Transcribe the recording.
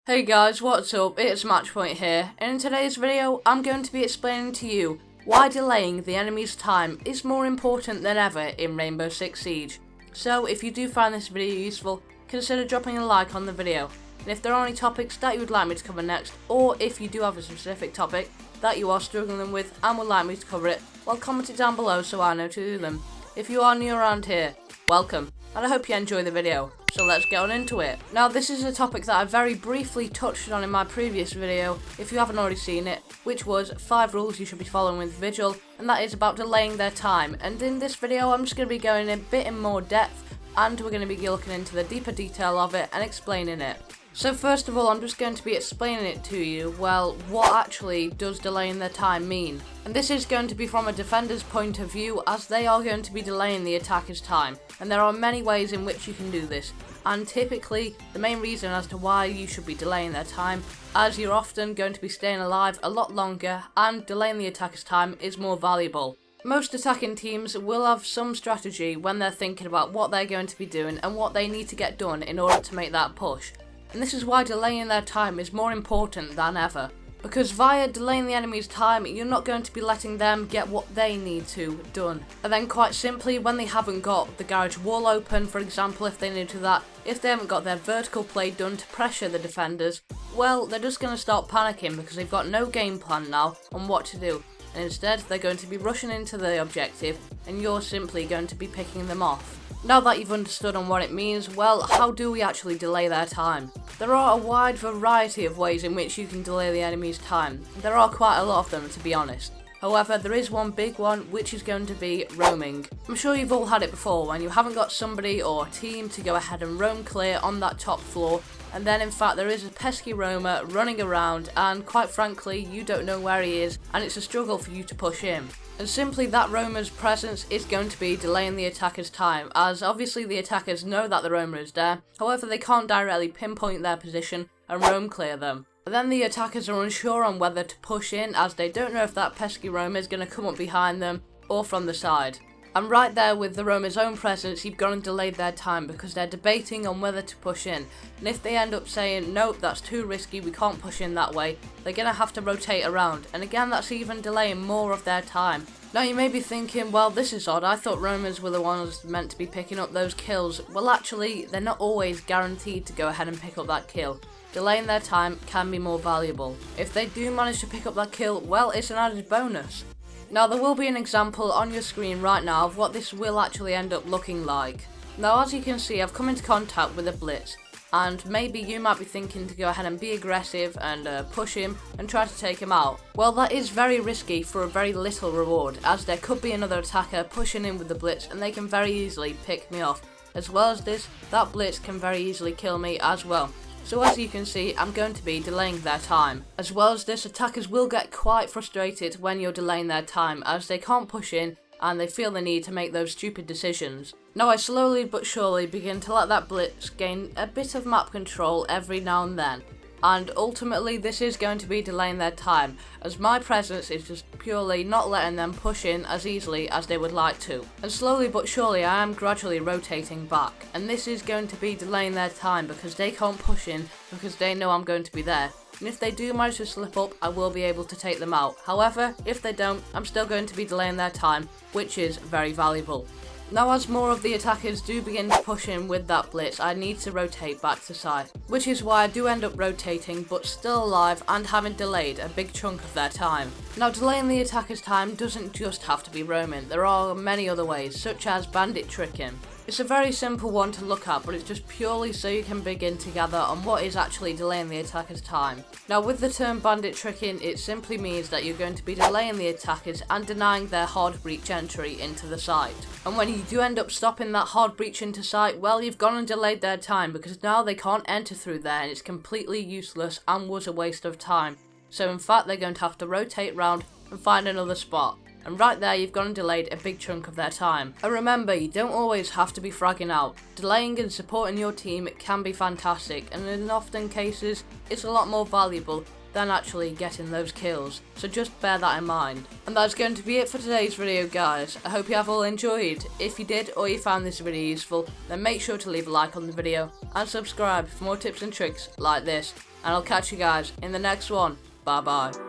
Hey guys, what's up? It's MatchPoint here, and in today's video I'm going to be explaining to you why delaying the enemy's time is more important than ever in Rainbow Six Siege. So if you do find this video useful, consider dropping a like on the video, and if there are any topics that you would like me to cover next, or if you do have a specific topic that you are struggling with and would like me to cover it, well, comment it down below so I know to do them. If you are new around here, welcome, and I hope you enjoy the video. So let's get on into it. Now this is a topic that I very briefly touched on in my previous video, if you haven't already seen it, which was 5 rules you should be following with Vigil, and that is about delaying their time. And in this video I'm just going to be going a bit in more depth, and we're going to be looking into the deeper detail of it and explaining it. So first of all, I'm just going to be explaining it to you, well, what actually does delaying their time mean? And this is going to be from a defender's point of view, as they are going to be delaying the attacker's time. And there are many ways in which you can do this. And typically, the main reason as to why you should be delaying their time, as you're often going to be staying alive a lot longer, and delaying the attacker's time is more valuable. Most attacking teams will have some strategy when they're thinking about what they're going to be doing and what they need to get done in order to make that push. And this is why delaying their time is more important than ever. Because via delaying the enemy's time, you're not going to be letting them get what they need to done. And then quite simply, when they haven't got the garage wall open, for example, if they need to that, if they haven't got their vertical play done to pressure the defenders, well, they're just going to start panicking because they've got no game plan now on what to do. And instead, they're going to be rushing into the objective, and you're simply going to be picking them off. Now that you've understood on what it means, well, how do we actually delay their time? There are a wide variety of ways in which you can delay the enemy's time. There are quite a lot of them, to be honest. However, there is one big one, which is going to be roaming. I'm sure you've all had it before when you haven't got somebody or team to go ahead and roam clear on that top floor, and then in fact there is a pesky roamer running around, and quite frankly you don't know where he is, and it's a struggle for you to push in. And simply that roamer's presence is going to be delaying the attacker's time, as obviously the attackers know that the roamer is there, however they can't directly pinpoint their position and roam clear them. But then the attackers are unsure on whether to push in, as they don't know if that pesky roamer is going to come up behind them or from the side. And right there with the roamer's own presence, you've gone and delayed their time because they're debating on whether to push in. And if they end up saying, nope, that's too risky, we can't push in that way, they're going to have to rotate around. And again, that's even delaying more of their time. Now you may be thinking, well, this is odd, I thought roamers were the ones meant to be picking up those kills. Well, actually, they're not always guaranteed to go ahead and pick up that kill. Delaying their time can be more valuable. If they do manage to pick up that kill, well, it's an added bonus. Now there will be an example on your screen right now of what this will actually end up looking like. Now as you can see, I've come into contact with a blitz, and maybe you might be thinking to go ahead and be aggressive and push him and try to take him out. Well, that is very risky for a very little reward, as there could be another attacker pushing in with the blitz and they can very easily pick me off. As well as this, that blitz can very easily kill me as well. So as you can see, I'm going to be delaying their time. As well as this, attackers will get quite frustrated when you're delaying their time, as they can't push in and they feel the need to make those stupid decisions. Now I slowly but surely begin to let that blitz gain a bit of map control every now and then. And ultimately this is going to be delaying their time, as my presence is just purely not letting them push in as easily as they would like to. And slowly but surely I am gradually rotating back, and this is going to be delaying their time because they can't push in because they know I'm going to be there. And if they do manage to slip up, I will be able to take them out. However, if they don't, I'm still going to be delaying their time, which is very valuable. Now as more of the attackers do begin to push in with that blitz, I need to rotate back to side, which is why I do end up rotating but still alive and having delayed a big chunk of their time. Now delaying the attacker's time doesn't just have to be roaming, there are many other ways, such as bandit tricking. It's a very simple one to look at, but it's just purely so you can begin to gather on what is actually delaying the attacker's time. Now with the term bandit tricking, it simply means that you're going to be delaying the attackers and denying their hard breach entry into the site. And when you do end up stopping that hard breach into site, well, you've gone and delayed their time because now they can't enter through there and it's completely useless and was a waste of time. So in fact they're going to have to rotate round and find another spot. And right there you've gone and delayed a big chunk of their time. And remember, you don't always have to be fragging out. Delaying and supporting your team can be fantastic, and in often cases it's a lot more valuable than actually getting those kills. So just bear that in mind. And that's going to be it for today's video, guys. I hope you have all enjoyed. If you did or you found this video useful, then make sure to leave a like on the video and subscribe for more tips and tricks like this. and I'll catch you guys in the next one. Bye bye.